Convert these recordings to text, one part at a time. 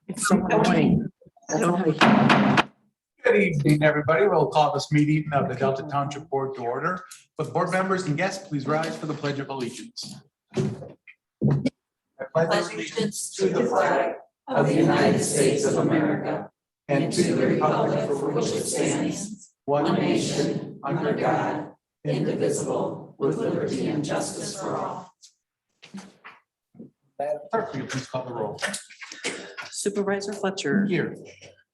It's so annoying. I don't know. Good evening, everybody. We'll call this meeting of the Delta Township Board to order. With board members and guests, please rise for the Pledge of Allegiance. I pledge allegiance to the flag of the United States of America and to the republic for which it stands, one nation, under God, indivisible, with liberty and justice for all. Madam Clerk, will you please call the roll? Supervisor Fletcher. Here.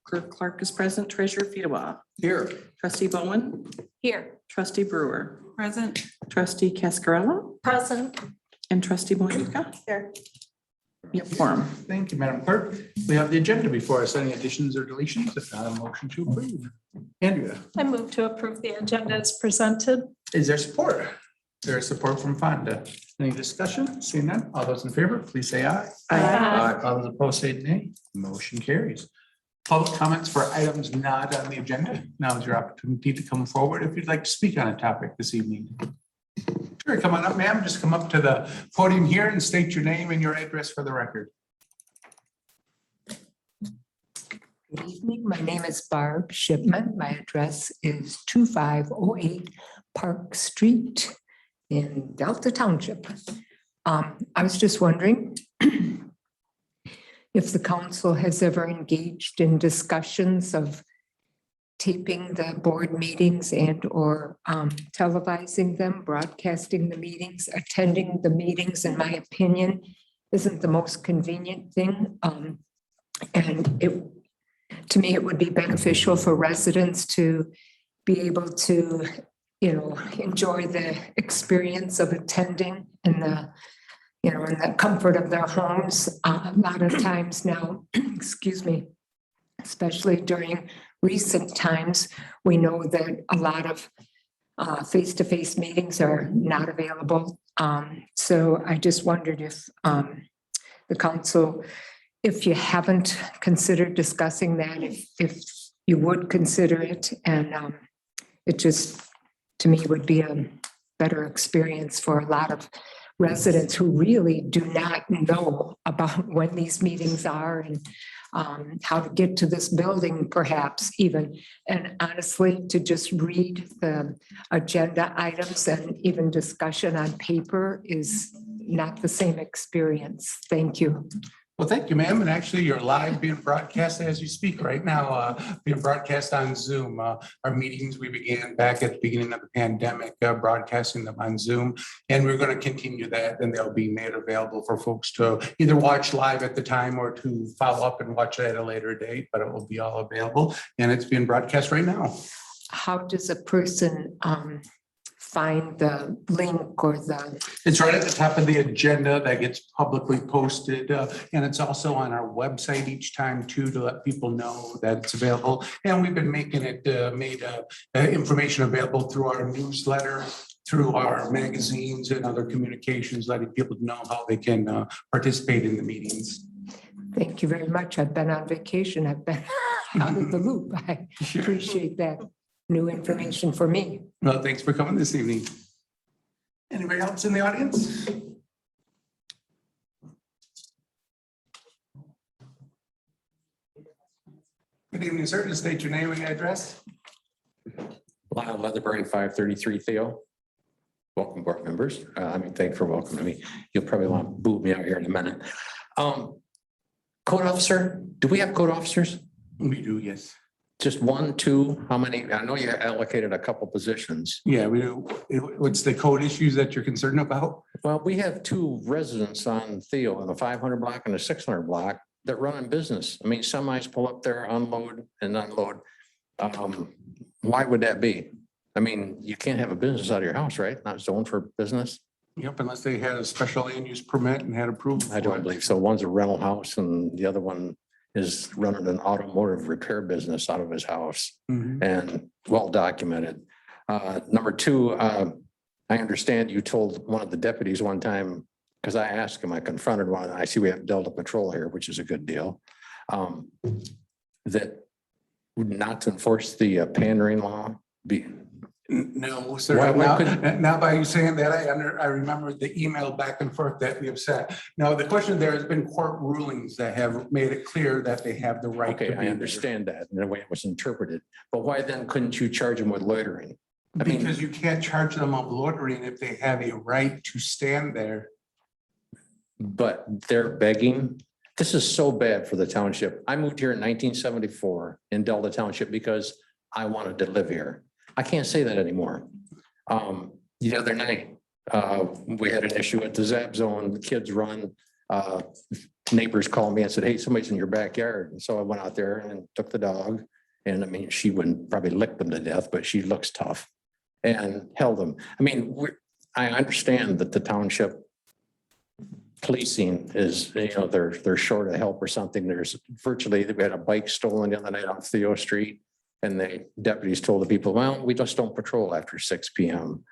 Clerk Clark is present. Treasurer Fedewa. Here. Trustee Bowen. Here. Trustee Brewer. Present. Trustee Cascarella. Present. And Trustee Monica. Here. Your quorum. Thank you, Madam Clerk. We have the agenda before us. Any additions or deletions? If not, a motion to approve. Andrea, I move to approve the agenda as presented. is there support? There is support from Fonda. Any discussion? Seeing none, all those in favor, please say aye. Aye. All those opposed say nay. Motion carries. Public comments for items not on the agenda. Now is your opportunity to come forward if you'd like to speak on a topic this evening. Sure, come on up, ma'am. Just come up to the podium here and state your name and your address for the record. Good evening. My name is Barb Shipman. My address is 2508 Park Street in Delta Township. I was just wondering if the council has ever engaged in discussions of taping the board meetings and or televising them, broadcasting the meetings, attending the meetings, in my opinion, isn't the most convenient thing. And to me, it would be beneficial for residents to be able to, enjoy the experience of attending in the, in the comfort of their homes. A lot of times now, excuse me, especially during recent times, we know that a lot of face-to-face meetings are not available. So I just wondered if the council, if you haven't considered discussing that, if you would consider it, and it just, to me, would be a better experience for a lot of residents who really do not know about when these meetings are and how to get to this building, perhaps even. And honestly, to just read the agenda items and even discussion on paper is not the same experience. Thank you. Well, thank you, ma'am. And actually, you're live being broadcast as you speak right now, being broadcast on Zoom. Our meetings, we began back at the beginning of the pandemic, broadcasting them on Zoom. And we're going to continue that, and they'll be made available for folks to either watch live at the time or to follow up and watch it at a later date, but it will be all available. And it's being broadcast right now. How does a person find the link or the? It's right at the top of the agenda that gets publicly posted. And it's also on our website each time too, to let people know that it's available. And we've been making it information available through our newsletter, through our magazines and other communications, letting people know how they can participate in the meetings. Thank you very much. I've been on vacation. I've been out of the loop. I appreciate that new information for me. Well, thanks for coming this evening. Anybody else in the audience? Good evening, sir. Just state your name and address. Lyle Leatherbury, 533 Theo. Welcome, board members. Thanks for welcoming me. You'll probably want to boot me out here in a minute. Code officer, do we have code officers? We do, yes. Just one, two, how many? I know you allocated a couple positions. Yeah, we do. What's the code issues that you're concerned about? Well, we have two residents on Theo in a 500 block and a 600 block that run in business. I mean, semis pull up there, unload and unload. Why would that be? I mean, you can't have a business out of your house, right? Not zoned for business. Yep, unless they had a special land use permit and had approval. I don't believe so. One's a rental house and the other one is running an automotive repair business out of his house. Mhm. And well documented. Number two, I understand you told one of the deputies one time, because I asked him, I confronted one, I see we have Delta Patrol here, which is a good deal, that not to enforce the pandering law No, sir. Why couldn't- Now by you saying that, I remember the email back and forth that we have sent. Now, the question, there has been court rulings that have made it clear that they have the right to Okay, be I there. understand that and the way it was interpreted, but why then couldn't you charge them with loitering? I mean, Because you can't charge them of loitering if they have a right to stand there. but they're begging. This is so bad for the township. I moved here in 1974 in Delta Township because I wanted to live here. I can't say that anymore. The other night, we had an issue at the Zap Zone, the kids run. Neighbors called me and said, hey, somebody's in your backyard. And so I went out there and took the dog. And I mean, she wouldn't probably lick them to death, but she looks tough and held them. I mean, I understand that the township policing is, you know, they're short of help or something. There's virtually, we had a bike stolen the other night on Theo Street. And the deputies told the people, well, we just don't patrol after 6 p.m.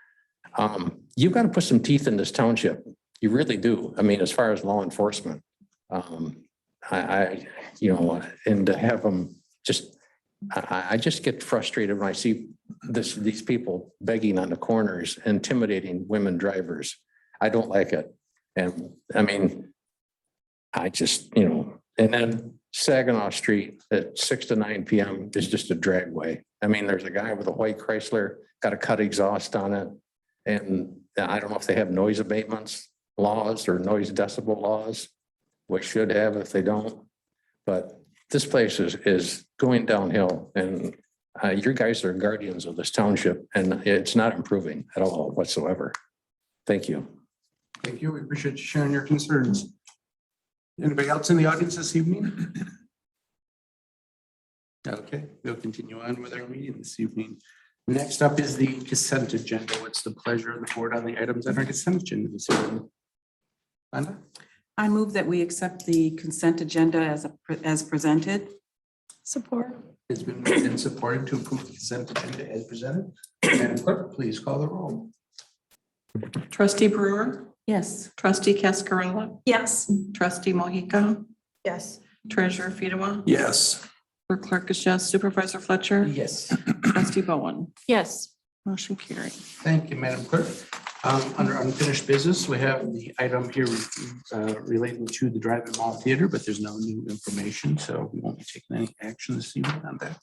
You've got to put some teeth in this township. You really do. I mean, as far as law enforcement, you know, and to have them just, I just get frustrated when I see these people begging on the corners, intimidating women drivers. I don't like it. And I mean, I just, you know, and then Saginaw Street at 6 to 9 p.m. is just a dragway. I mean, there's a guy with a white Chrysler, got a cut exhaust on it. And I don't know if they have noise abatements laws or noise decibel laws, which should have if they don't. But this place is going downhill, and you guys are guardians of this township, and it's not improving at all whatsoever. Thank you. Thank you. We appreciate you sharing your concerns. Anybody else in the audience this evening? Okay, we'll continue on with our meeting this evening. Next up is the consent agenda. What's the pleasure of the board on the items on our consent agenda this evening? Anna? I move that we accept the consent agenda as presented. Support. It's been moved and supported to approve the consent agenda as presented. Madam Clerk, please call the roll. Trustee Brewer, Yes. trustee Cascarella, Yes. trustee Mohica, Yes. treasurer Fedewa, Yes. clerk is yes, supervisor Fletcher, Yes. trustee Bowen. Yes. Motion carried. Thank you, Madam Clerk. Under unfinished business, we have the item here relating to the drive-in mall theater, but there's no new information, so we won't be taking any action this evening on that.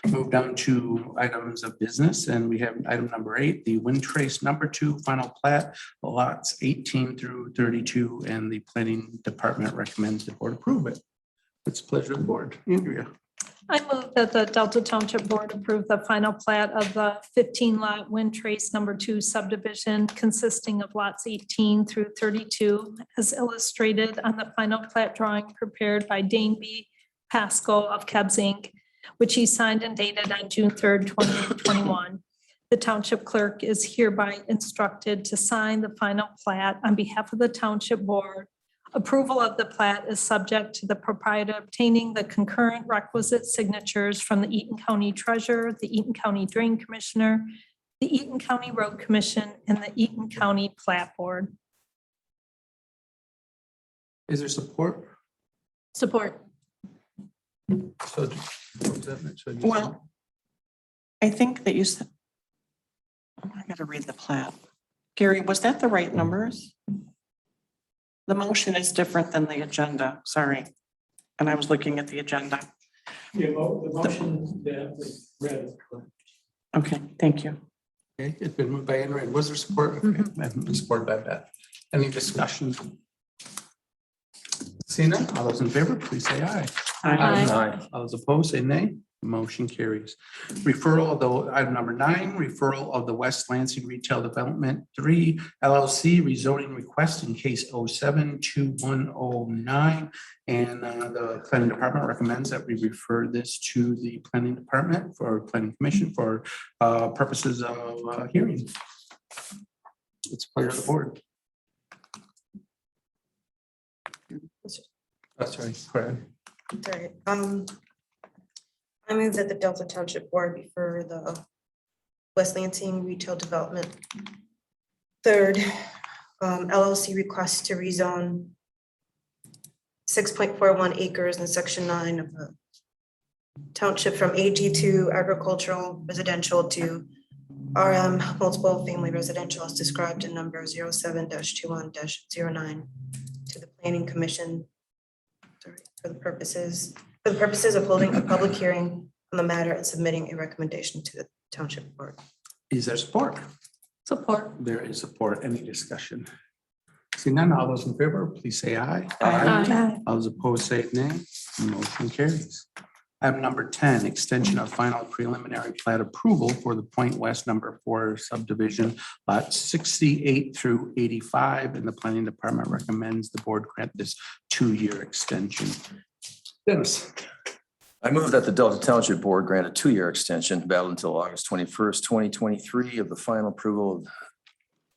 Move down to items of business, and we have item number 8, the Wind Trace number 2 final plat, lots 18 through 32, and the planning department recommends the board approve it. It's a pleasure of the board. Andrea. I move that the Delta Township Board approve the final plat of the 15-lot Wind Trace number 2 subdivision consisting of lots 18 through 32 as illustrated on the final plat drawing prepared by Dane B. Pascal of Kebs Inc., which he signed and dated on June 3rd, 2021. The township clerk is hereby instructed to sign the final plat on behalf of the Township Board. Approval of the plat is subject to the proprietor obtaining the concurrent requisite signatures from the Eaton County Treasurer, the Eaton County Drain Commissioner, the Eaton County Road Commission, and the Eaton County Plat Board. Is there support? Support. So, Well, I think that you said, oh, I gotta read the plat. Gary, was that the right numbers? The motion is different than the agenda, sorry. And I was looking at the agenda. Yeah, well, the motion that was read is correct. Okay, thank you. okay, it's been moved by Andrea. Was there support? Okay, supported by Beth. Any discussion? Seeing none, all those in favor, please say aye. Aye. All those opposed, say nay. Motion carries. Referral of the item number 9, referral of the West Lansing Retail Development 3 LLC rezoning request in case 07-2109. And the planning department recommends that we refer this to the planning department for planning commission for purposes of hearing. It's part of the board. That's right, correct. Sorry, I move that the Delta Township Board refer the West Lansing Retail Development 3rd LLC request to rezone 6.41 acres in section 9 of the township from AG2 agricultural residential to RM multiple family residential as described in number 07-21-09 to the planning commission. Sorry, for the purposes of holding a public hearing on the matter and submitting a recommendation to the township board. Is there support? Support. There is support. Any discussion? Seeing none, all those in favor, please say aye. Aye. All those opposed, say nay. Motion carries. Item number 10, extension of final preliminary plat approval for the Point West number 4 subdivision, lot 68 through 85, and the planning department recommends the board grant this 2-year extension. Dennis. I move that the Delta Township Board grant a 2-year extension valid until August 21st, 2023 of the final approval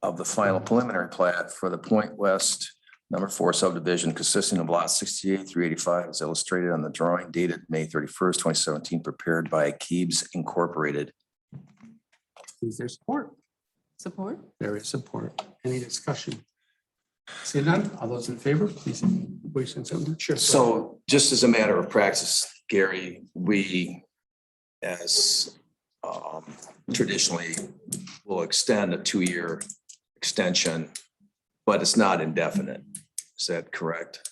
of the final preliminary plat for the Point West number 4 subdivision consisting of lots 68 through 85 as illustrated on the drawing dated May 31st, 2017, prepared by Keebs Incorporated. Is there support? Support. There is support. Any discussion? Seeing none, all those in favor, please. Wait, something. Sure. So just as a matter of practice, Gary, we as traditionally will extend a 2-year extension, but it's not indefinite. Is that correct?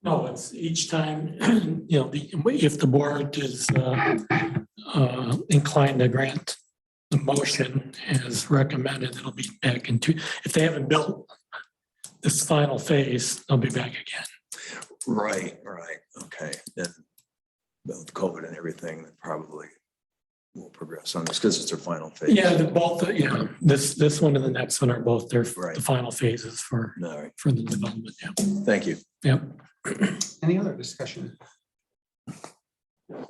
No, it's each time, if the board is inclined to grant the motion as recommended, it'll be back into, if they haven't built this final phase, they'll be back again. Right. Okay. Then with COVID and everything, that probably will progress on this because it's their final phase. Yeah, this one and the next one are both their Right. the final phases for All right. the development. Yeah. Thank you. Yep. Any other discussion?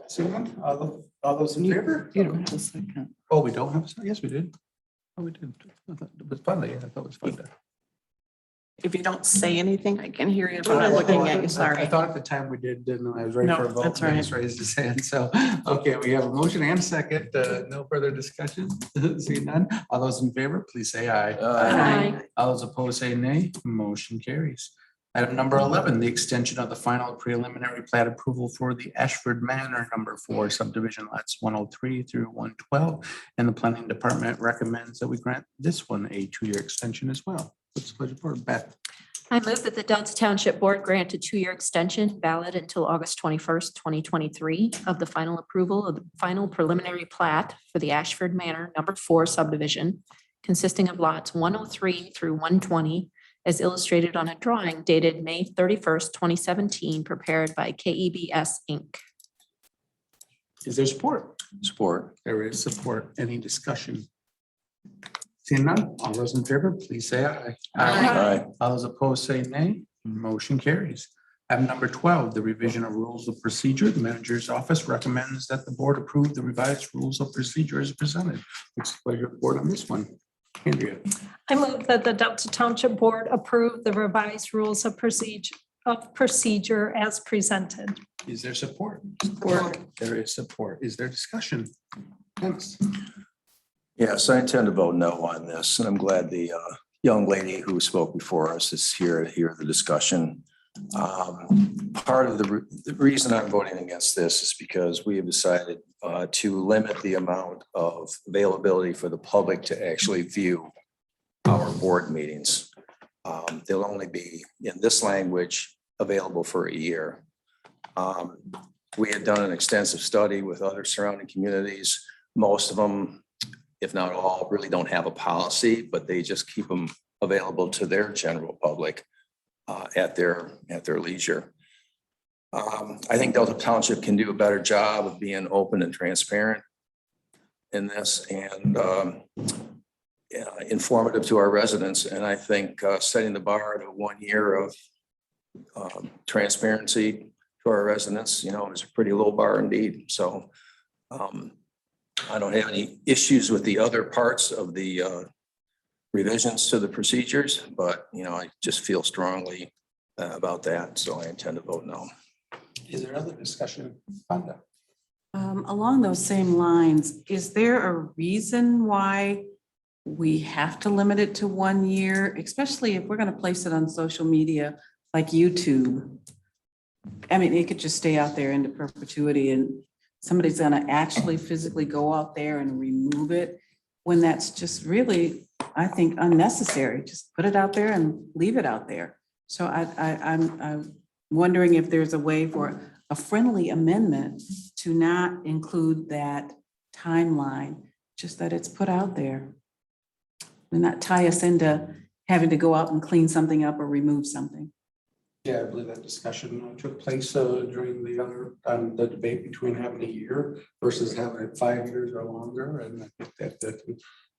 Seeing none, all those in favor? You don't have a second. Oh, we don't have a second? Yes, we did. Oh, we did. I thought it was fun. Yeah, I thought it was fun. If you don't say anything, I can hear you, but I'm looking at you, I sorry. thought at the time we did, didn't I? I was ready No, for a vote. that's right. Dennis raised his hand. So, okay, we have a motion and a second. No further discussion. Seeing none. All those in favor, please say aye. Aye. All those opposed, say nay. Motion carries. Item number 11, the extension of the final preliminary plat approval for the Ashford Manor number 4 subdivision lots 103 through 112. And the planning department recommends that we grant this one a 2-year extension as well. What's the pleasure for Beth? I move that the Delta Township Board grant a 2-year extension valid until August 21st, 2023 of the final approval of the final preliminary plat for the Ashford Manor number 4 subdivision consisting of lots 103 through 120 as illustrated on a drawing dated May 31st, 2017, prepared by KEBS Inc. Is there support? Support. There is support. Any discussion? Seeing none, all those in favor, please say aye. Aye. All those opposed, say nay. Motion carries. Item number 12, the revision of rules of procedure. The manager's office recommends that the board approve the revised rules of procedure as presented. What's the pleasure of the board on this one? Andrea. I move that the Delta Township Board approve the revised rules of procedure as presented. Is there support? Support. There is support. Is there discussion? Dennis. Yes, I intend to vote no on this, and I'm glad the young lady who spoke before us is here to hear the discussion. Part of the reason I'm voting against this is because we have decided to limit the amount of availability for the public to actually view our board meetings. They'll only be in this language available for a year. We had done an extensive study with other surrounding communities. Most of them, if not all, really don't have a policy, but they just keep them available to their general public at their leisure. I think Delta Township can do a better job of being open and transparent in this and informative to our residents. And I think setting the bar to 1 year of transparency to our residents, is a pretty low bar indeed. So I don't have any issues with the other parts of the revisions to the procedures, but I just feel strongly about that. So I intend to vote no. Is there other discussion? Fonda. Along those same lines, is there a reason why we have to limit it to 1 year, especially if we're going to place it on social media like YouTube? I mean, it could just stay out there into perpetuity and somebody's going to actually physically go out there and remove it. when that's just I think, unnecessary. Just put it out there and leave it out there. So I'm wondering if there's a way for a friendly amendment to not include that timeline, just that it's put out there. And not tie us into having to go out and clean something up or remove something. Yeah, I believe that discussion took place during the debate between having a year versus having it 5 years or longer. And I think that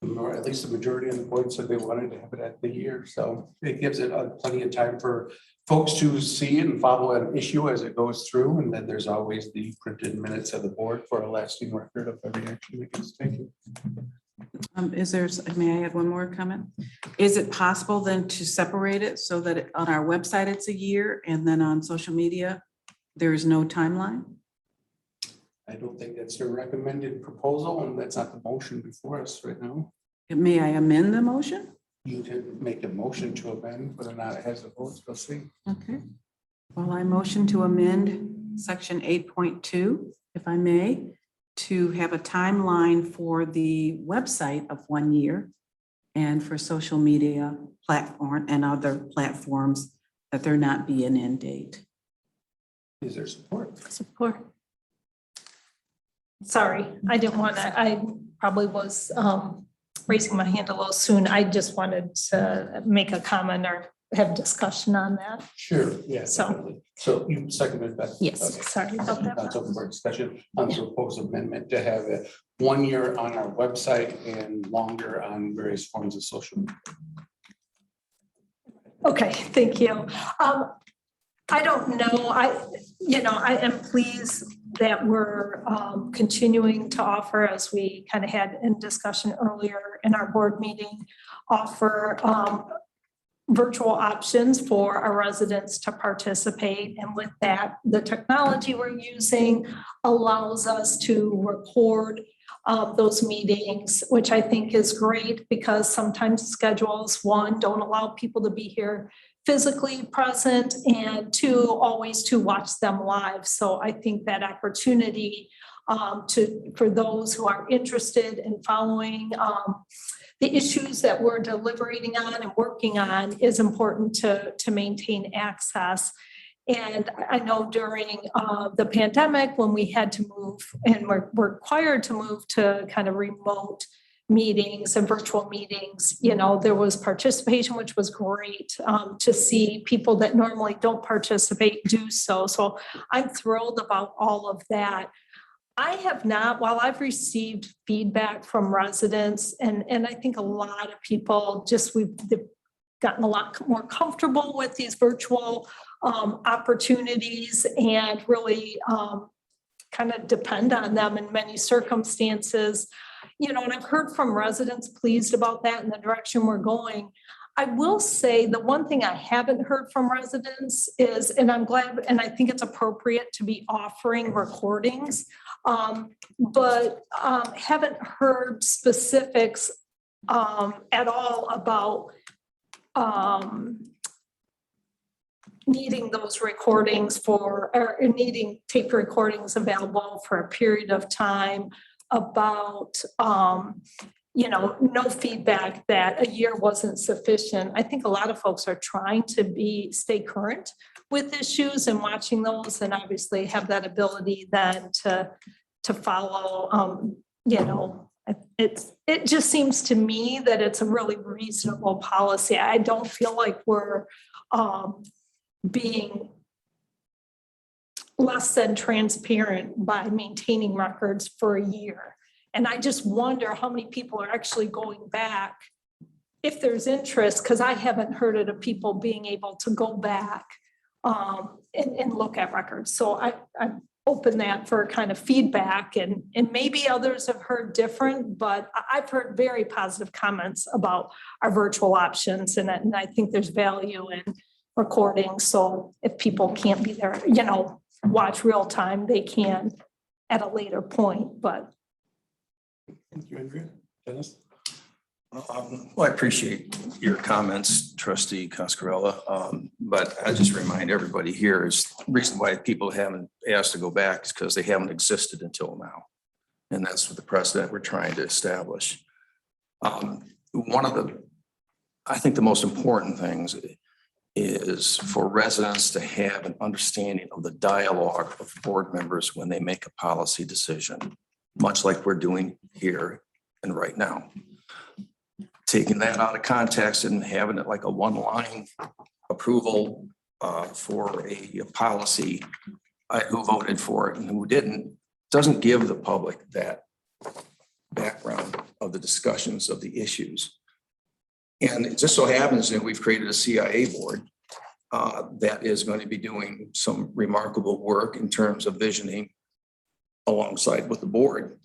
or at least the majority of the board said they wanted to have it at the year. So it gives it plenty of time for folks to see it and follow an issue as it goes through. And then there's always the printed minutes of the board for a lasting record of every action that gets taken. May I add one more comment? Is it possible then to separate it so that on our website it's a year and then on social media, there is no timeline? I don't think that's a recommended proposal, and that's not the motion before us right now. May I amend the motion? You can make a motion to amend, whether or not it has the votes, we'll see. Okay. Well, I motion to amend section 8.2, if I may, to have a timeline for the website of 1 year and for social media platform and other platforms that there not be an end date. Is there support? Support. Sorry, I didn't want to, I probably was raising my hand a little soon. I just wanted to make a comment or have discussion on that. Sure, yeah. So- definitely. So you seconded that? Yes. Okay. Sorry about that. That's open for discussion on the proposed amendment to have it 1 year on our website and longer on various forms of social media. Okay, thank you. I don't know, I am pleased that we're continuing to offer, as we kind of had in discussion earlier in our board meeting, offer virtual options for our residents to participate. And with that, the technology we're using allows us to record those meetings, which I think is great because sometimes schedules, one, don't allow people to be here physically present, and two, always to watch them live. So I think that opportunity for those who are interested in following the issues that we're deliberating on and working on is important to maintain access. And I know during the pandemic, when we had to move and were required to move to kind of remote meetings and virtual meetings, there was participation, which was great to see people that normally don't participate do so. So I'm thrilled about all of that. I have not, while I've received feedback from residents, and I think a lot of people they've gotten a lot more comfortable with these virtual opportunities and really kind of depend on them in many circumstances. And I've heard from residents pleased about that and the direction we're going. I will say the one thing I haven't heard from residents is, and I'm glad, and I think it's appropriate to be offering recordings, but haven't heard specifics at all about needing those recordings or needing tape recordings available for a period of time, about no feedback that a year wasn't sufficient. I think a lot of folks are trying to stay current with issues and watching those, and obviously have that ability then to follow. It just seems to me that it's a really reasonable policy. I don't feel like we're being less than transparent by maintaining records for a year. And I just wonder how many people are actually going back, if there's interest, because I haven't heard it of people being able to go back and look at records. So I open that for kind of feedback, and maybe others have heard different, but I've heard very positive comments about our virtual options, and I think there's value in recording. So if people can't be there, watch real time, they can at a later point, but. Thank you, Andrea. Dennis? Well, I appreciate your comments, Trustee Coscarella, but I just remind everybody here is the reason why people haven't asked to go back is because they haven't existed until now. And that's what the precedent we're trying to establish. One of the, I think the most important things is for residents to have an understanding of the dialogue of board members when they make a policy decision, much like we're doing here and right now. Taking that out of context and having it like a one-line approval for a policy, who voted for it and who didn't, doesn't give the public that background of the discussions of the issues. And it just so happens that we've created a CIA board that is going to be doing some remarkable work in terms of visioning alongside with the board.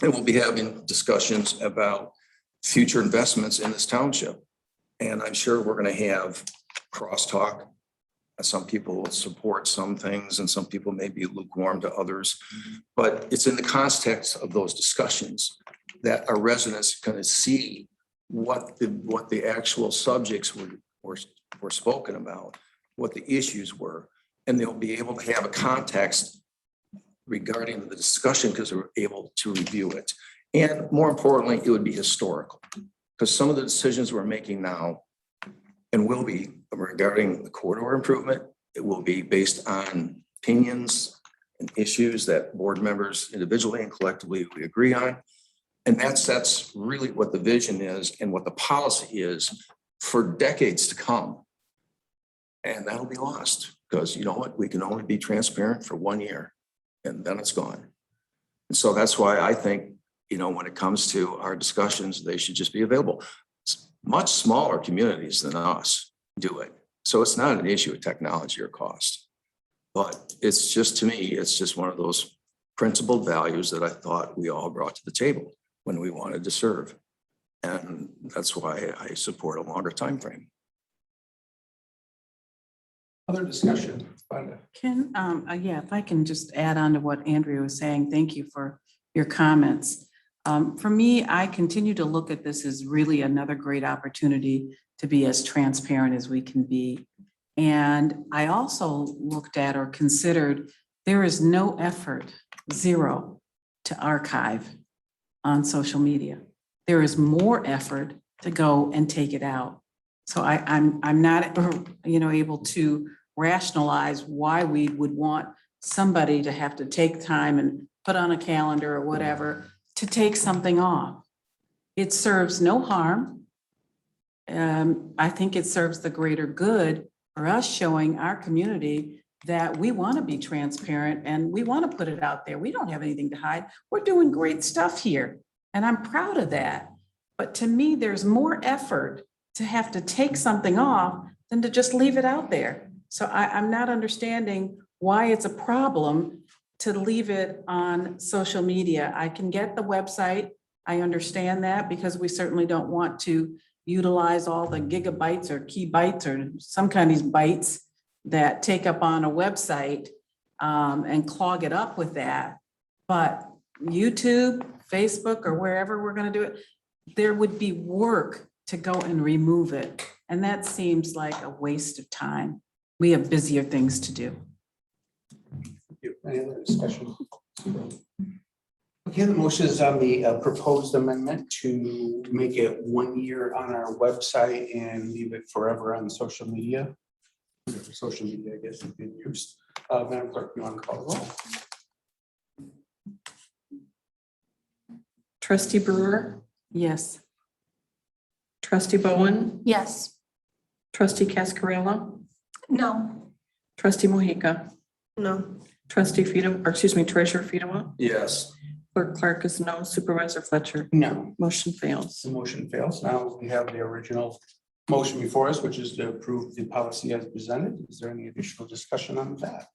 And we'll be having discussions about future investments in this township. And I'm sure we're going to have crosstalk. Some people will support some things and some people may be lukewarm to others. But it's in the context of those discussions that our residents can see what the actual subjects were spoken about, what the issues were, and they'll be able to have a context regarding the discussion because they're able to review it. And more importantly, it would be historical because some of the decisions we're making now and will be regarding the corridor improvement, it will be based on opinions and issues that board members individually and collectively we agree on. And that's really what the vision is and what the policy is for decades to come. And that'll be lost because you know what? We can only be transparent for 1 year and then it's gone. And so that's why I think, you know, when it comes to our discussions, they should just be available. Much smaller communities than us do it. So it's not an issue of technology or cost, but it's just, to me, it's just one of those principled values that I thought we all brought to the table when we wanted to serve. And that's why I support a longer time frame. Other discussion? Can, yeah, if I can just add on to what Andrea was saying, thank you for your comments. For me, I continue to look at this as really another great opportunity to be as transparent as we can be. And I also looked at or considered there is no effort, zero, to archive on social media. There is more effort to go and take it out. So I'm not, able to rationalize why we would want somebody to have to take time and put on a calendar or whatever to take something off. It serves no harm. I think it serves the greater good for us showing our community that we want to be transparent and we want to put it out there. We don't have anything to hide. We're doing great stuff here. And I'm proud of that. But to me, there's more effort to have to take something off than to just leave it out there. So I'm not understanding why it's a problem to leave it on social media. I can get the website. I understand that because we certainly don't want to utilize all the gigabytes or keybytes or some kind of these bytes that take up on a website and clog it up with that. But YouTube, Facebook, or wherever we're going to do it, there would be work to go and remove it. And that seems like a waste of time. We have busier things to do. Any other discussion? Okay, the motion is on the proposed amendment to make it 1 year on our website and leave it forever on social media. Social media, I guess, is being used. Madam Clerk, you want to call the roll? Trustee Brewer, Yes. trustee Bowen, Yes. trustee Cascarella, No. trustee Mohica, No. trustee Fido, or excuse me, treasurer Fido, Yes. clerk Clark is no, supervisor Fletcher. No. Motion fails. The motion fails. Now we have the original motion before us, which is to approve the policy as presented. Is there any additional discussion on that?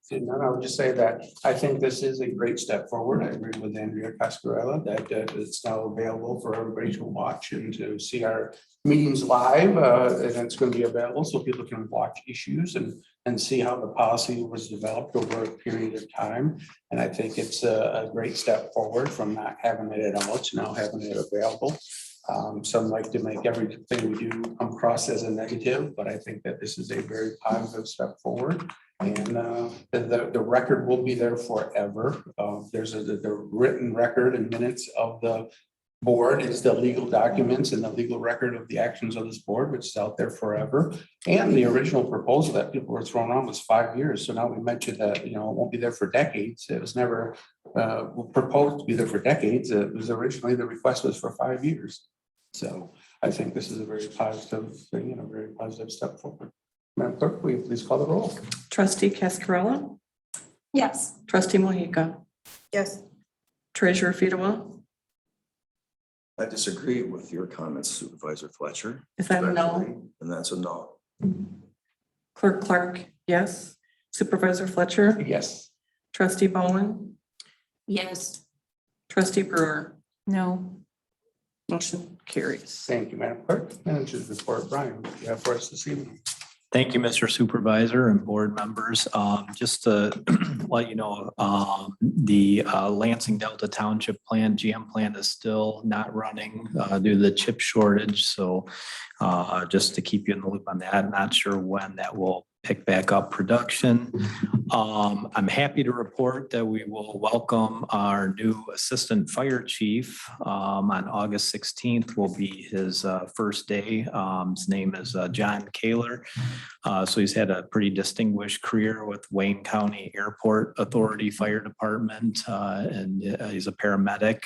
Seeing none, I would just say that I think this is a great step forward. I agree with Andrea Cascarella that it's now available for everybody to watch and to see our meetings live. And it's going to be available so people can watch issues and see how the policy was developed over a period of time. And I think it's a great step forward from not having it at all to now having it available. Some like to make everything we do come across as a negative, but I think that this is a very positive step forward. And the record will be there forever. There's the written record and minutes of the board is the legal documents and the legal record of the actions of this board, which is out there forever. And the original proposal that people were throwing on was 5 years. So now we mentioned that, it won't be there for decades. It was never proposed to be there for decades. It was originally, the request was for 5 years. So I think this is a very positive thing and a very positive step forward. Madam Clerk, will you please call the roll? Trustee Cascarella, Yes. trustee Mohica, Yes. treasurer Fedora, I disagree with your comments, Supervisor Fletcher. is that a no? And that's a no. Clerk Clark, yes. Supervisor Fletcher, Yes. trustee Bowen, Yes. trustee Brewer, No. motion carries. Thank you, Madam Clerk. Manager's report. Brian, what do you have for us this evening? Thank you, Mr. Supervisor and board members. Just to let you know, the Lansing Delta Township plan, GM plan is still not running due to the chip shortage. So just to keep you in the loop on that, not sure when that will pick back up production. I'm happy to report that we will welcome our new assistant fire chief on August 16th will be his first day. His name is John Kaler. So he's had a pretty distinguished career with Wayne County Airport Authority Fire Department, and he's a paramedic,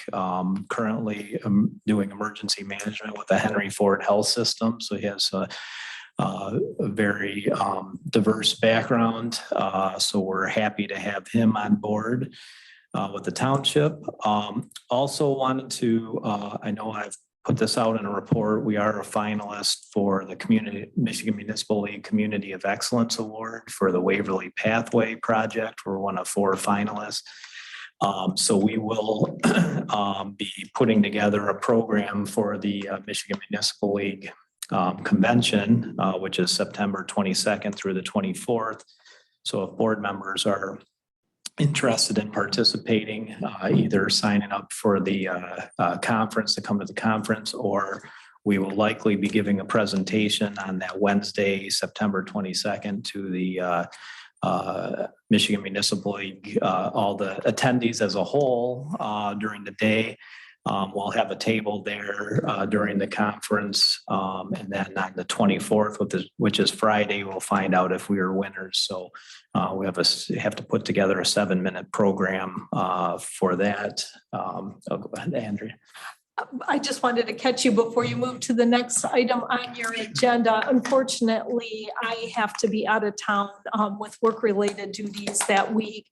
currently doing emergency management with the Henry Ford Health System. So he has a very diverse background. So we're happy to have him on board with the township. Also wanted to, I know I've put this out in a report. We are a finalist for the Michigan Municipal League Community of Excellence Award for the Waverly Pathway Project. We're one of 4 finalists. So we will be putting together a program for the Michigan Municipal League convention, which is September 22nd through the 24th. So if board members are interested in participating, either signing up for the conference to come to the conference, or we will likely be giving a presentation on that Wednesday, September 22nd to the Michigan Municipal League, all the attendees as a whole during the day. We'll have a table there during the conference, and then on the 24th, which is Friday, we'll find out if we are winners. So we have to put together a 7-minute program for that. I'll go ahead, Andrea. I just wanted to catch you before you move to the next item on your agenda. Unfortunately, I have to be out of town with work-related duties that week.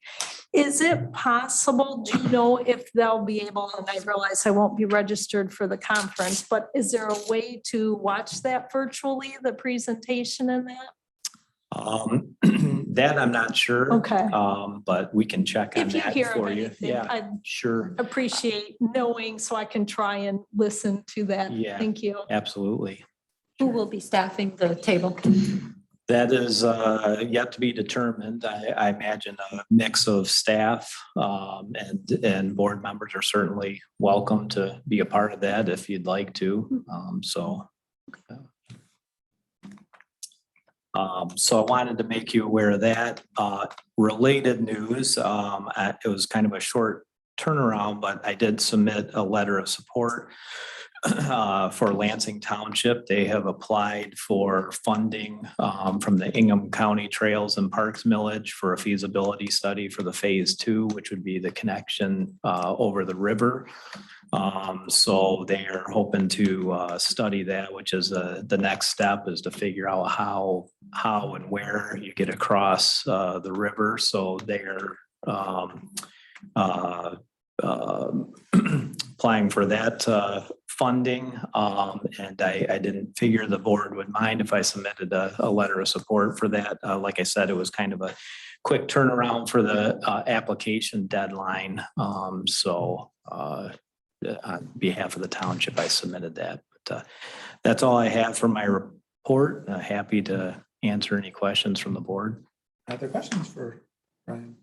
Is it possible, do you know if they'll be able, and I realize I won't be registered for the conference, but is there a way to watch that virtually, the presentation and that? That I'm not sure. Okay. But we can check on If you that hear of for you. anything, Yeah, I'd sure. appreciate knowing so I can try and listen to that. Yeah. Thank you. Absolutely. Who will be staffing the table? That is yet to be determined. I imagine a mix of staff and board members are certainly welcome to be a part of that if you'd like to. So I wanted to make you aware of that. Related news, it was kind of a short turnaround, but I did submit a letter of support for Lansing Township. They have applied for funding from the Ingham County Trails and Parks Millage for a feasibility study for the phase 2, which would be the connection over the river. So they are hoping to study that, which is the next step is to figure out how and where you get across the river. So they're applying for that funding. And I didn't figure the board would mind if I submitted a letter of support for that. Like I said, it was kind of a quick turnaround for the application deadline. So on behalf of the township, I submitted that. But that's all I have for my report. Happy to answer any questions from the board. Other questions for Brian?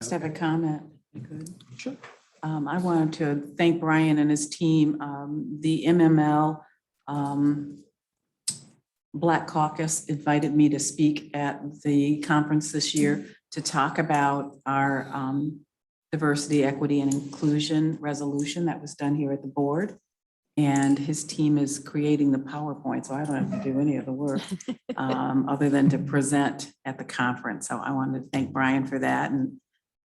Just have a comment. Good. Sure. I wanted to thank Brian and his team. The MML Black Caucus invited me to speak at the conference this year to talk about our diversity, equity, and inclusion resolution that was done here at the board. And his team is creating the PowerPoint, so I don't have to do any of the work other than to present at the conference. So I wanted to thank Brian for that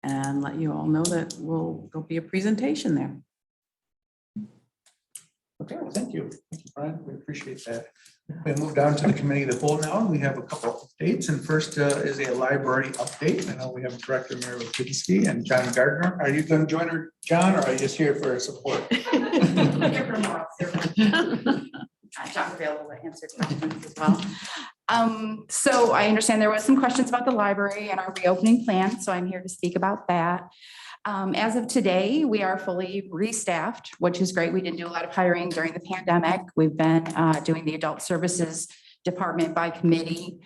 and let you all know that there'll be a presentation there. Okay, well, thank you. Thank you, Brian. We appreciate that. We move down to the committee of the whole now, and we have a couple of updates. And first is a library update. I know we have Director Mary Wojcicki and John Gardner. Are you going to join her, John, or are you just here for support? John available to answer questions as well. So I understand there was some questions about the library and our reopening plan, so I'm here to speak about that. As of today, we are fully restaffed, which is great. We didn't do a lot of hiring during the pandemic. We've been doing the adult services department by committee,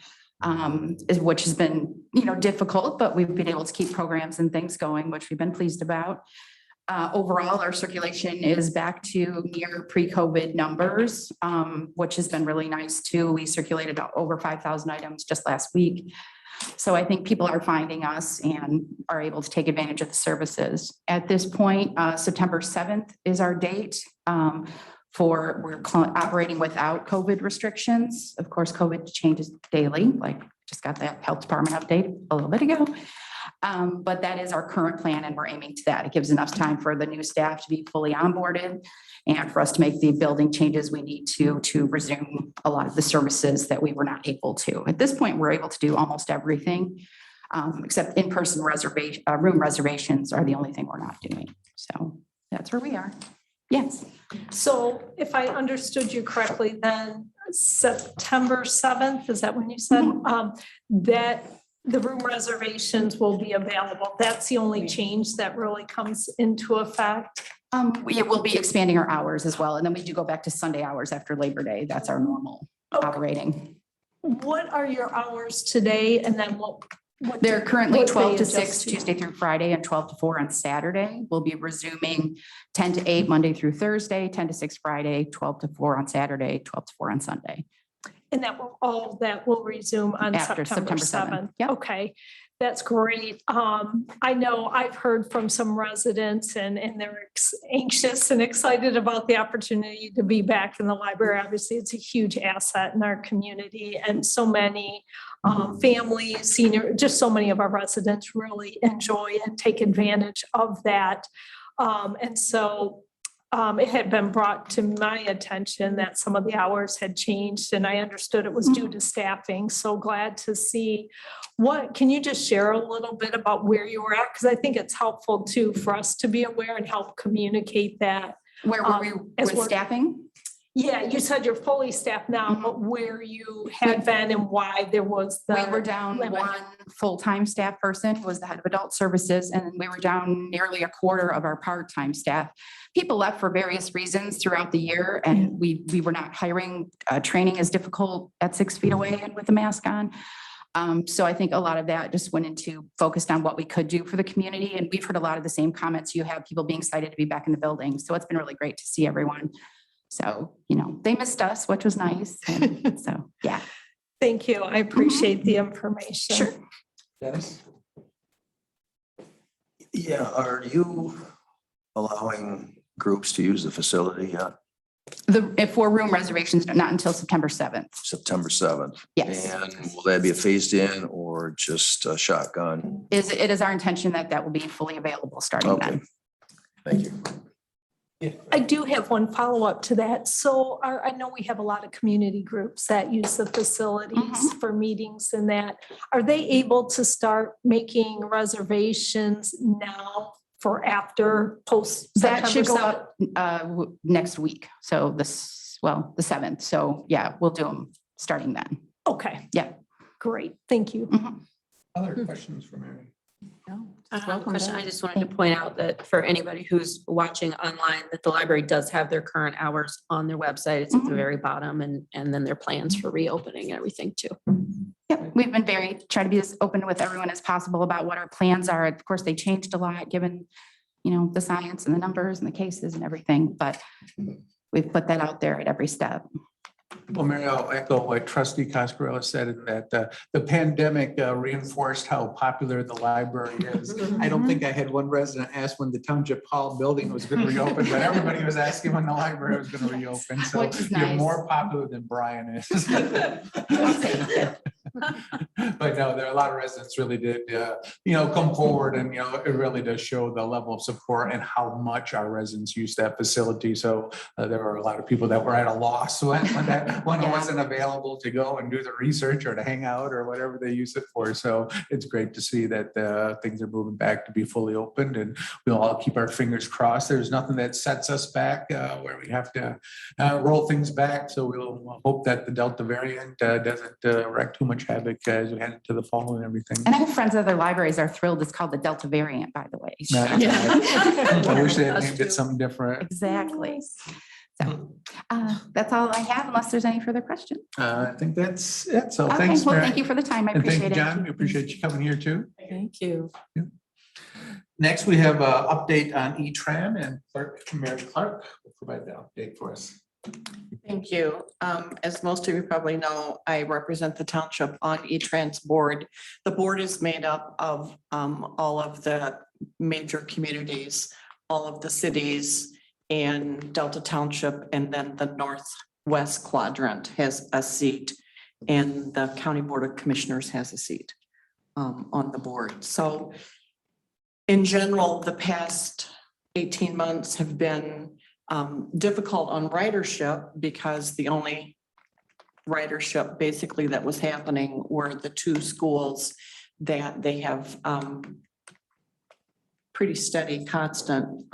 which has been, difficult, but we've been able to keep programs and things going, which we've been pleased about. Overall, our circulation is back to near pre-COVID numbers, which has been really nice too. We circulated over 5,000 items just last week. So I think people are finding us and are able to take advantage of the services. At this point, September 7th is our date we're operating without COVID restrictions. Of course, COVID changes daily, like just got that health department update a little bit ago. But that is our current plan and we're aiming to that. It gives enough time for the new staff to be fully onboarded and for us to make the building changes we need to resume a lot of the services that we were not able to. At this point, we're able to do almost everything except in-person room reservations are the only thing we're not doing. So that's where we are. Yes. So if I understood you correctly, then September 7th, is that when you said that the room reservations will be available? That's the only change that really comes into effect? We will be expanding our hours as well. And then we do go back to Sunday hours after Labor Day. That's our normal operating. What are your hours today? And then what They're currently what 12 they to adjust 6, Tuesday through Friday, and 12 to 4 on Saturday. We'll be resuming 10 to 8 Monday through Thursday, 10 to 6 Friday, 12 to 4 on Saturday, 12 to 4 on Sunday. And all that will resume on After September September 7th. 7th. Yep. Okay, that's great. I know I've heard from some residents and they're anxious and excited about the opportunity to be back in the library. Obviously, it's a huge asset in our community and so many families, just so many of our residents really enjoy and take advantage of that. And so it had been brought to my attention that some of the hours had changed and I understood it was due to staffing. So glad to see. Can you just share a little bit about where you were at? Because I think it's helpful too for us to be aware and help communicate that. Where were we with staffing? Yeah, you said you're fully staffed now, but where you had been and why there was the. We were down one full-time staff person who was the head of adult services, and we were down nearly a quarter of our part-time staff. People left for various reasons throughout the year, and we were not hiring. Training is difficult at 6 feet away and with a mask on. So I think a lot of that just went into focused on what we could do for the community. And we've heard a lot of the same comments you have, people being excited to be back in the building. So it's been really great to see everyone. So, they missed us, which was nice. And so, yeah. Thank you. I appreciate the information. Sure. Dennis? Yeah, are you allowing groups to use the facility yet? If for room reservations, not until September 7th. September 7th? Yes. And will that be a phased in or just a shotgun? It is our intention that will be fully available starting Okay. then. Thank you. I do have one follow-up to that. So I know we have a lot of community groups that use the facilities for meetings and that. Are they able to start making reservations now for after post That should go September 7th? up next week. So the 7th. So yeah, we'll do them starting then. Okay. Yeah. Great. Thank you. Other questions for Mary? Question. I just wanted to point out that for anybody who's watching online, that the library does have their current hours on their website. It's at the very bottom and then their plans for reopening and everything too. Yep. We've been try to be as open with everyone as possible about what our plans are. Of course, they changed a lot given, the science and the numbers and the cases and everything, but we've put that out there at every step. Well, Mary, I'll echo what Trustee Coscarella said, in that the pandemic reinforced how popular the library is. I don't think I had one resident ask when the Township Hall building was going to reopen, but everybody was asking when the library was going to reopen. So Which is you're nice. more popular than Brian is. I'll take it. But no, there are a lot of residents really did, come forward, and, it really does show the level of support and how much our residents use that facility. So there were a lot of people that were at a loss when it wasn't available to go and do the research or to hang out or whatever they use it for. So it's great to see that things are moving back to be fully opened, and we'll all keep our fingers crossed. There's nothing that sets us back where we have to roll things back. So we'll hope that the Delta variant doesn't wreak too much havoc as we head into the fall and everything. And I have friends at other libraries are thrilled. It's called the Delta variant, by the way. I wish they had named it something different. Exactly. So that's all I have, unless there's any further questions. I think that's it. So Okay, thanks, well, Mary. thank you for the time. I And thank appreciate you, it. John. We appreciate you coming here too. Thank you. Next, we have an update on E-Tran, and Mary Clark will provide the update for us. Thank you. As most of you probably know, I represent the township on E-Trans board. The board is made up of all of the major communities, all of the cities, and Delta Township, and then the northwest quadrant has a seat, and the County Board of Commissioners has a seat on the board. So in general, the past 18 months have been difficult on ridership, because the only ridership basically that was happening were the two schools that they have pretty steady, constant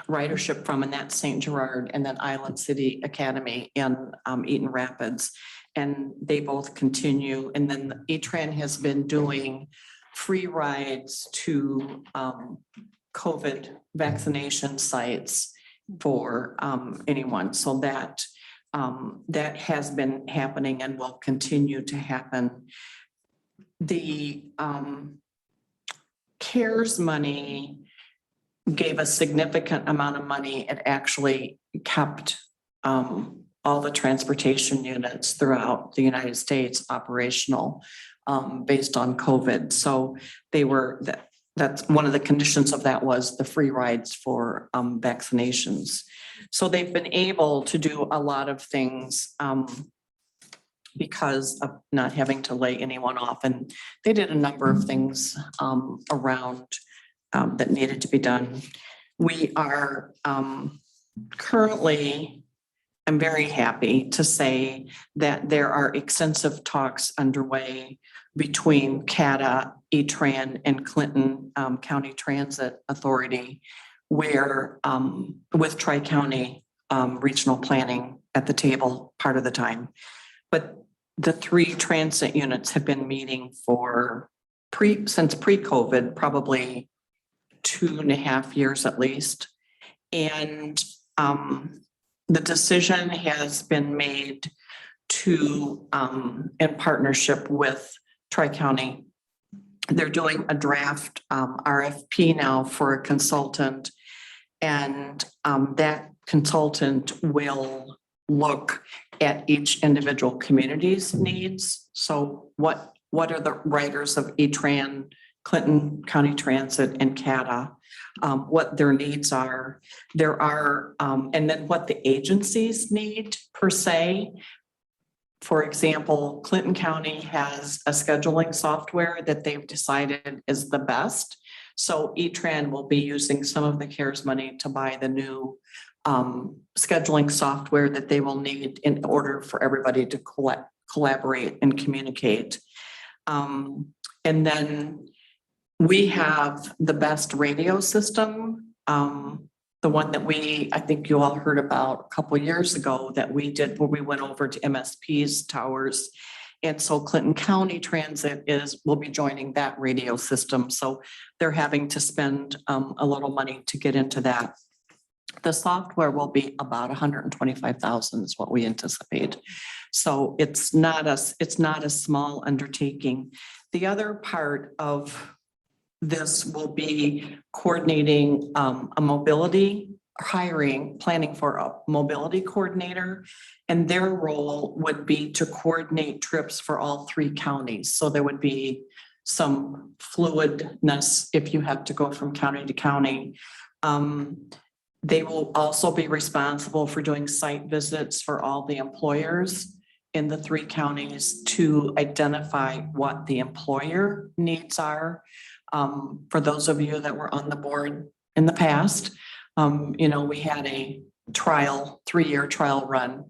ridership from, and that's St. Gerard and then Island City Academy in Eaton Rapids. And they both continue. And then E-Tran has been doing free rides to COVID vaccination sites for anyone. So that has been happening and will continue to happen. The CARES money gave a significant amount of money. It actually kept all the transportation units throughout the United States operational based on COVID. So they were that's one of the conditions of that was the free rides for vaccinations. So they've been able to do a lot of things because of not having to lay anyone off. And they did a number of things around that needed to be done. We are currently, I'm very happy to say that there are extensive talks underway between CATA, E-Tran, and Clinton County Transit Authority, where with Tri-County regional planning at the table part of the time. But the three transit units have been meeting for since pre-COVID, probably 2.5 years at least. And the decision has been made to, in partnership with Tri-County, they're doing a draft RFP now for a consultant, and that consultant will look at each individual community's needs. So what are the riders of E-Tran, Clinton County Transit, and CATA, what their needs are. There are, and then what the agencies need per se. For example, Clinton County has a scheduling software that they've decided is the best. So E-Tran will be using some of the CARES money to buy the new scheduling software that they will need in order for everybody to collaborate and communicate. And then we have the best radio system. The one that I think you all heard about a couple of years ago that we did, where we went over to MSP's towers. And so Clinton County Transit will be joining that radio system. So they're having to spend a little money to get into that. The software will be about $125,000 is what we anticipate. So it's not a small undertaking. The other part of this will be coordinating a mobility planning for a mobility coordinator. And their role would be to coordinate trips for all 3 counties. So there would be some fluidness if you have to go from county to county. They will also be responsible for doing site visits for all the employers in the 3 counties to identify what the employer needs are. For those of you that were on the board in the past, we had a 3-year trial run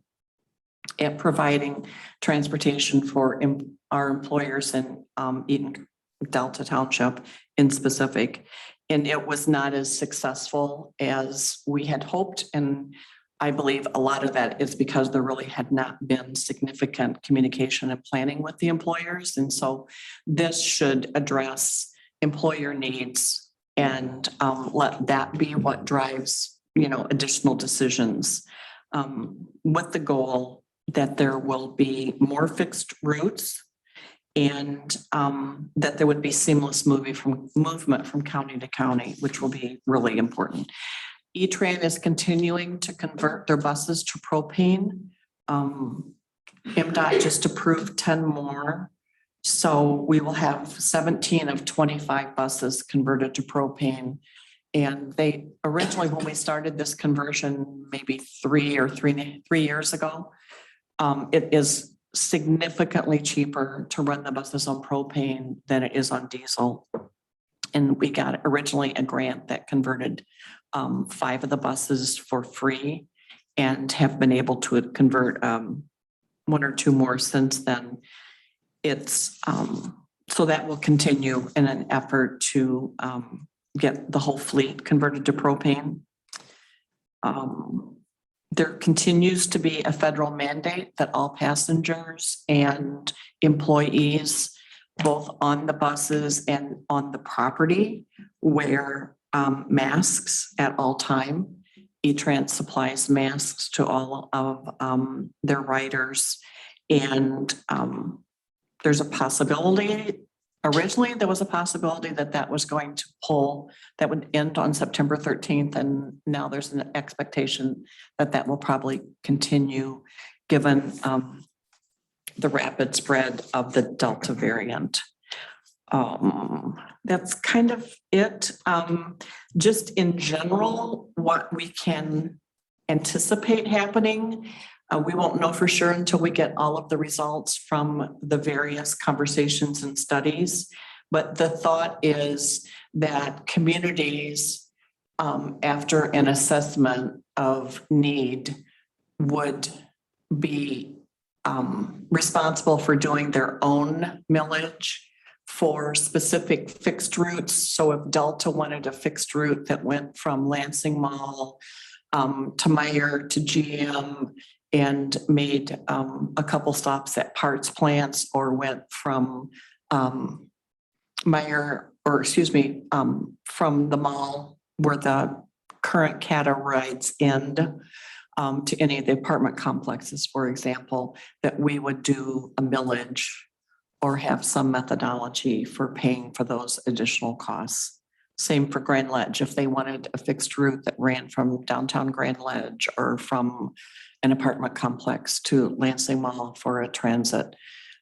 at providing transportation for our employers in Eden Delta Township in specific. And it was not as successful as we had hoped. And I believe a lot of that is because there really had not been significant communication and planning with the employers. And so this should address employer needs and let that be what drives, additional decisions, with the goal that there will be more fixed routes and that there would be seamless movement from county to county, which will be really important. E-Tran is continuing to convert their buses to propane. MDOT just approved 10 more. So we will have 17 of 25 buses converted to propane. And they originally, when we started this conversion, maybe 3 years ago, it is significantly cheaper to run the buses on propane than it is on diesel. And we got originally a grant that converted 5 of the buses for free and have been able to convert 1 or 2 more since then. It's so that will continue in an effort to get the whole fleet converted to propane. There continues to be a federal mandate that all passengers and employees, both on the buses and on the property, wear masks at all time. E-Trans supplies masks to all of their riders. And there's a possibility, originally there was a possibility that was going to that would end on September 13th. And now there's an expectation that will probably continue given the rapid spread of the Delta variant. That's kind of it. Just in general, what we can anticipate happening. We won't know for sure until we get all of the results from the various conversations and studies. But the thought is that communities, after an assessment of need, would be responsible for doing their own millage for specific fixed routes. So if Delta wanted a fixed route that went from Lansing Mall to Meyer to GM and made a couple stops at parts plants, or went from Meyer, or excuse me, from the mall where the current CATA rides end to any of the apartment complexes, for example, that we would do a millage or have some methodology for paying for those additional costs. Same for Grand Ledge. If they wanted a fixed route that ran from downtown Grand Ledge or from an apartment complex to Lansing Mall for a transfer,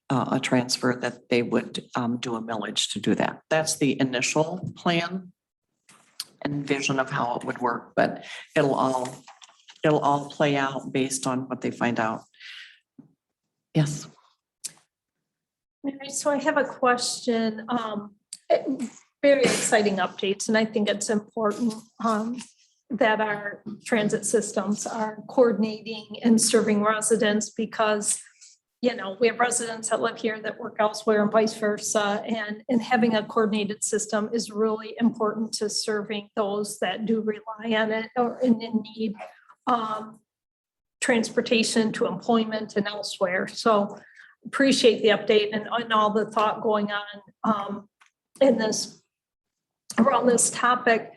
that they would do a millage to do that. That's the initial plan and vision of how it would work, but it'll all play out based on what they find out. Yes. Mary, so I have a question. Very exciting updates, and I think it's important that our transit systems are coordinating and serving residents, because we have residents that live here that work elsewhere and vice versa, and having a coordinated system is really important to serving those that do rely on it or in need transportation to employment and elsewhere. So appreciate the update and all the thought going on around this topic.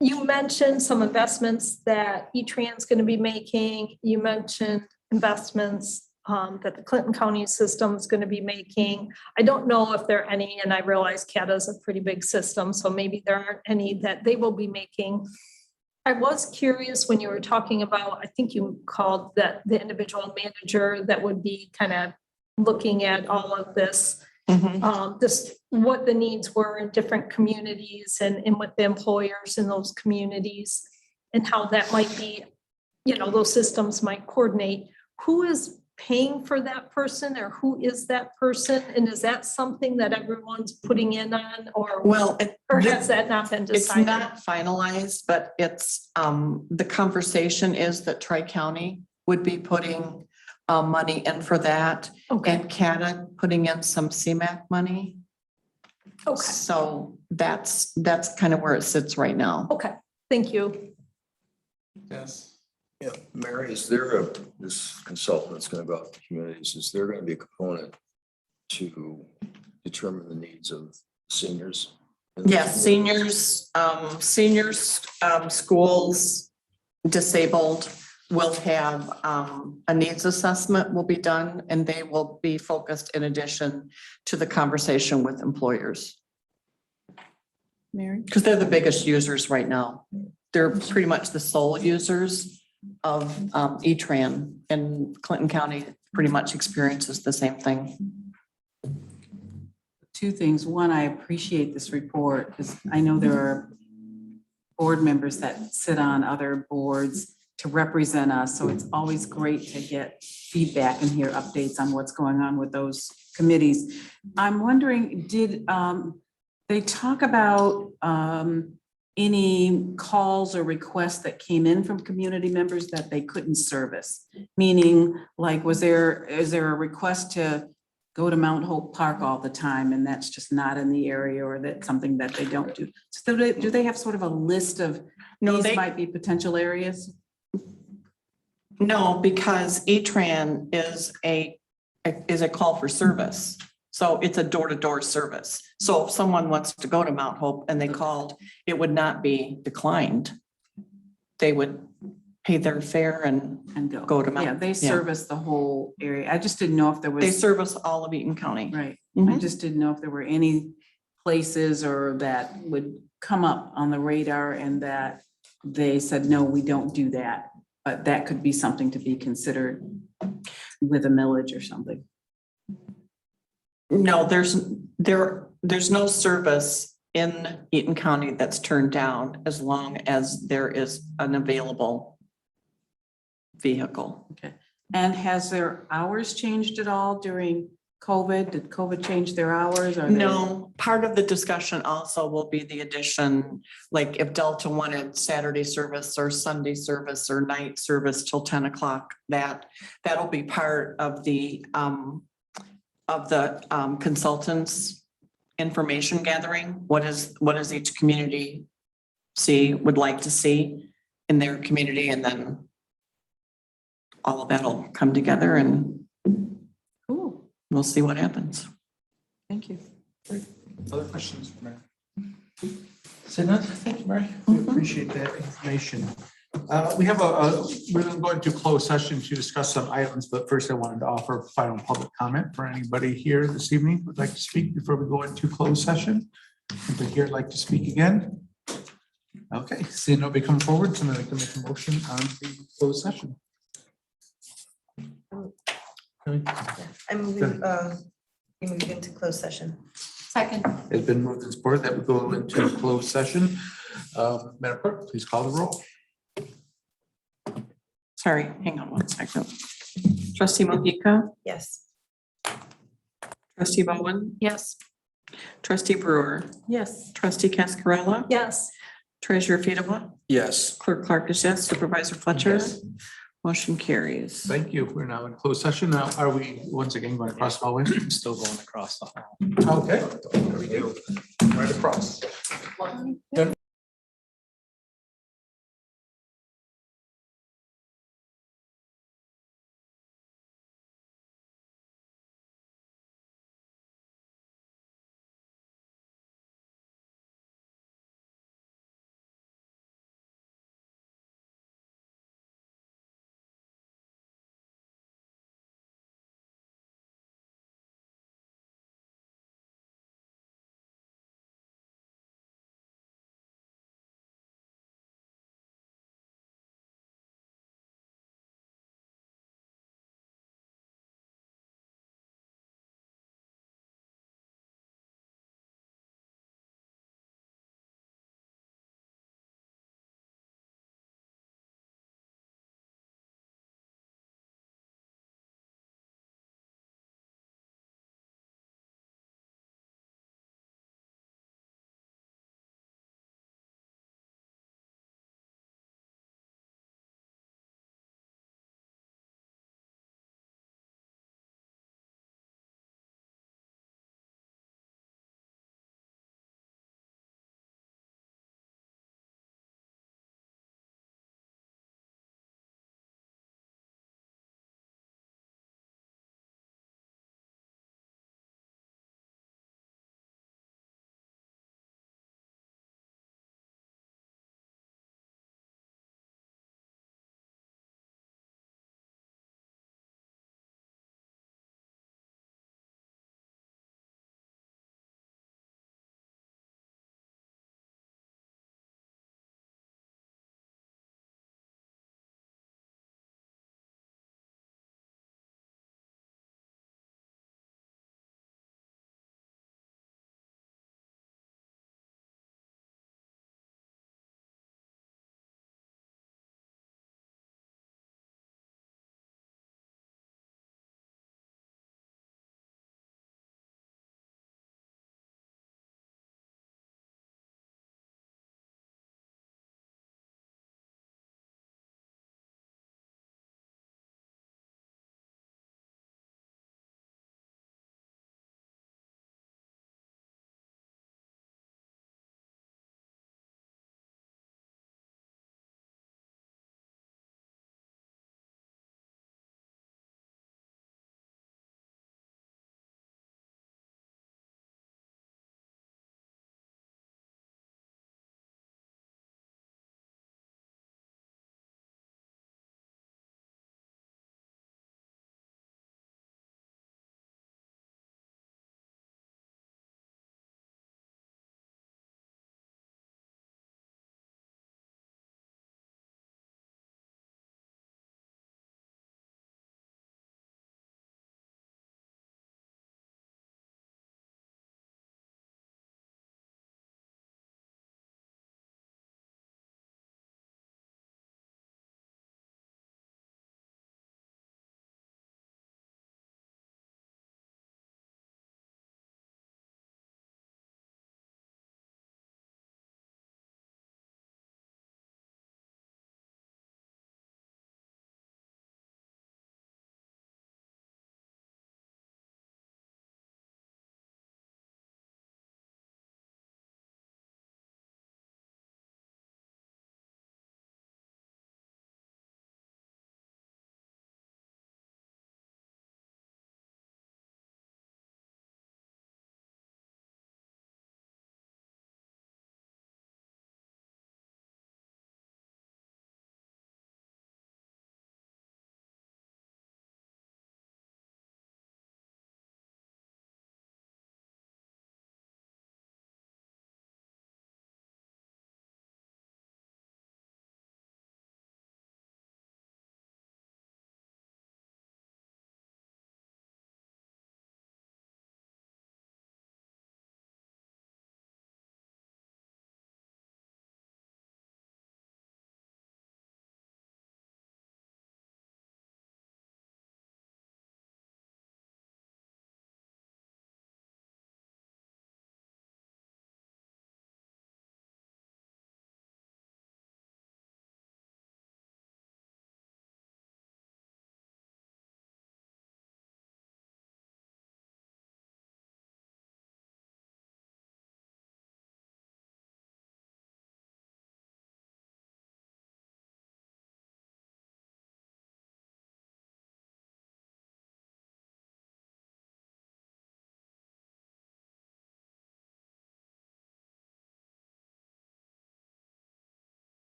You mentioned some investments that E-Trans is going to be making. You mentioned investments that the Clinton County system is going to be making. I don't know if there are any, and I realize CATA is a pretty big system, so maybe there aren't any that they will be making. I was curious when you were talking about, I think you called that the individual manager that would be kind of looking at all of this. Just what the needs were in different communities and with the employers in those communities and how that might be, those systems might coordinate. Who is paying for that person or who is that person? And is that something that everyone's putting in on or, Well, or has that not been it's decided? not finalized, but it's, the conversation is that Tri-County would be putting money in for that. Okay, And CATA putting in some CMAQ money. okay, So that's kind of where it sits right now. okay. Thank you. Yes. Yeah, Mary, is there this consultant that's going to go out to communities, is there going to be a component to determine the needs of seniors? Yes, seniors, schools, disabled will have a needs assessment will be done and they will be focused in addition to the conversation with employers. Mary? Because they're the biggest users right now. They're pretty much the sole users of E-Tran, and Clinton County pretty much experiences the same thing. Two things. One, I appreciate this report because I know there are board members that sit on other boards to represent us. So it's always great to get feedback and hear updates on what's going on with those committees. I'm wondering, did they talk about any calls or requests that came in from community members that they couldn't service? Meaning, like, is there a request to go to Mount Hope Park all the time and that's just not in the area, or that's something that they don't do? So do they have sort of a list of these might be potential areas? No, because E-Tran is a call for service. So it's a door-to-door service. So if someone wants to go to Mount Hope and they called, it would not be declined. They would pay their fare and go to Mount. Yeah, they service the whole area. I just didn't know if there was. They service all of Eaton County. Right. I just didn't know if there were any places or that would come up on the radar and that they said, no, we don't do that. But that could be something to be considered with a millage or something. No, there's no service in Eaton County that's turned down as long as there is an available vehicle. Okay. And has their hours changed at all during COVID? Did COVID change their hours? No, part of the discussion also will be the addition, like if Delta wanted Saturday service or Sunday service or night service till 10 o'clock, that'll be part of the consultants' information gathering. What is each community would like to see in their community, and then all of that'll come together and Cool. we'll see what happens. Thank you. Other questions for Mary? Say none. Thank you, Mary. We appreciate that information. We have we're going to go into closed session to discuss some items, but first I wanted to offer final public comment for anybody here this evening who would like to speak before we go into closed session. Anybody here like to speak again? Okay, seeing nobody come forward, somebody can make a motion on the closed session. I move we move into closed session. Second. It's been moved and supported that we go into closed session. Madam Clerk, please call the roll. Sorry, hang on one second. Trustee Mohica, Yes. trustee Bowen, Yes. trustee Brewer, Yes. trustee Cascarella, Yes. treasurer Fedewa, Yes. clerk Clark is yes, supervisor Fletcher. Yes. Motion carries. Thank you. We're now in closed session. Now, are we once again going across the hallway? Still going across the hall. Okay, there we go. Right across.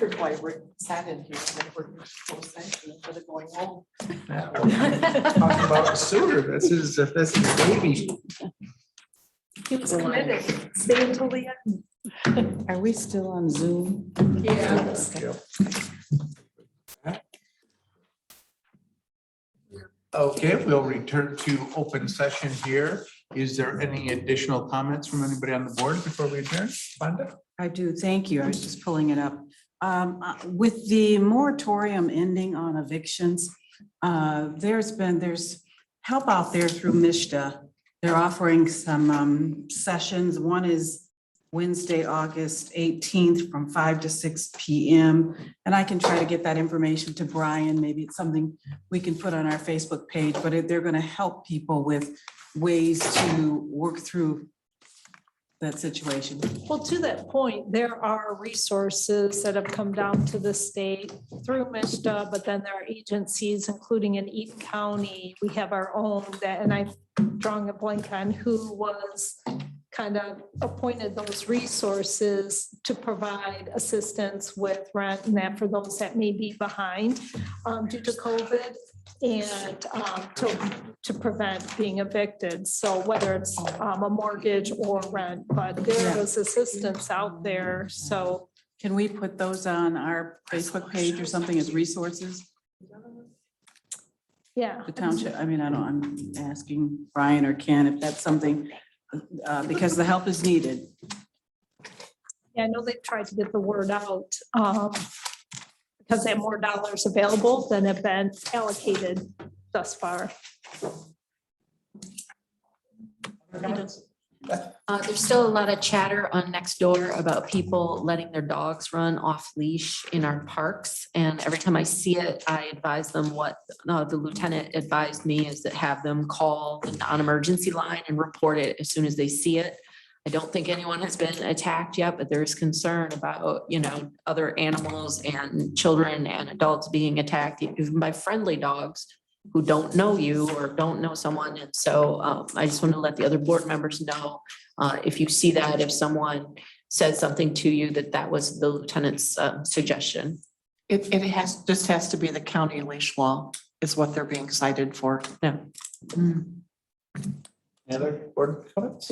wondered why Rick sat in here and we're closed session instead of going home. Talking about Suter, that's his baby. He was committed, stay until the end. Are we still on Zoom? Yeah. Okay, we'll return to open session here. Is there any additional comments from anybody on the board before we adjourn? Fonda? I do, thank you. I was just pulling it up. With the moratorium ending on evictions, there's help out there through MISTA. They're offering some sessions. One is Wednesday, August 18th from 5 to 6 p.m. And I can try to get that information to Brian. Maybe it's something we can put on our Facebook page, but they're going to help people with ways to work through that situation. Well, to that point, there are resources that have come down to the state through MISTA, but then there are agencies, including in Eaton County. We have our own that, and I'm drawing a blank on who was kind of appointed those resources to provide assistance with rent and that for those that may be behind due to COVID and to prevent being evicted. So whether it's a mortgage or rent, but there is assistance out there. So Can we put those on our Facebook page or something as resources? yeah. The township, I mean, I'm asking Brian or Ken if that's something, because the help is needed. Yeah, I know they've tried to get the word out because they have more dollars available than have been allocated thus far. There's still a lot of chatter on Nextdoor about people letting their dogs run off leash in our parks. And every time I see it, I advise them what the lieutenant advised me is that have them call the non-emergency line and report it as soon as they see it. I don't think anyone has been attacked yet, but there is concern about, other animals and children and adults being attacked, even by friendly dogs who don't know you or don't know someone. And so I just want to let the other board members know, if you see that, if someone says something to you, that was the lieutenant's suggestion. It has to be the county leash law is what they're being cited for. Yeah. Any other board comments?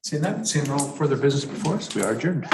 Seeing no further business before us, we are adjourned.